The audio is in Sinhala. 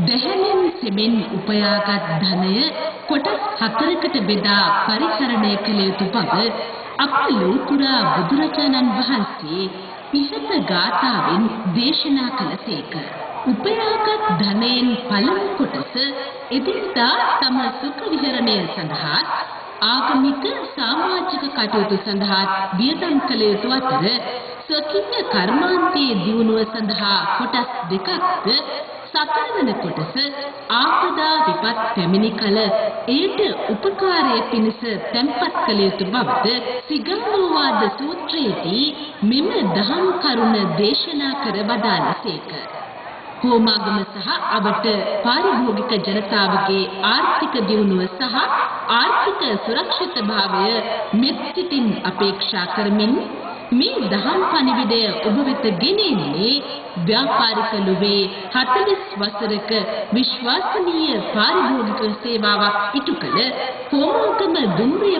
දැහැමෙන් සෙමෙන් උපයාගත් ධනය කොටස් 4කට බෙදා පරිහරණය කළ යුතු බව අපේ ලෝතුරා බුදුරජාණන් වහන්සේ පිසත ගාථාවෙන් දේශනා කළසේක. උපයාගත් ධනයෙන් පළමු කොටස එදිනදා තම සුඛ විහරණය සඳහා ආගමික සමාජික කටයුතු සඳහා වියදම් කළ යුතු අතර ස්වකීය කර්මාන්තයේ දියුණුව සඳහා කොටස් දෙකක්ද සතරවන කොටස ආපදා විපත් පැමිණි කල එයට උපකාරයේ පිණිස තැන්පත් කළ යුතු බවද සිගාලෝවාද සූත්‍රයේදී මෙම දහම් කරුණ දේශනා කර වදාළසේක. හෝමාගම සහ අවට පාරිභෝගික ජනතාවගේ ආර්ථික දියුණුව සහ ආර්ථික සුරක්ෂිතභාවය මෙත් සිතින් අපේක්ෂා කරමින් මේ දහම් පණිවිඩය ඔබ වෙත ගෙනෙන්නේ ව්‍යාපාරික ලුවේ 40 වසරක විශ්වාසනීය පාරිභෝගික සේවාවක් ඉටු කළ හෝමාගම දුම්රිය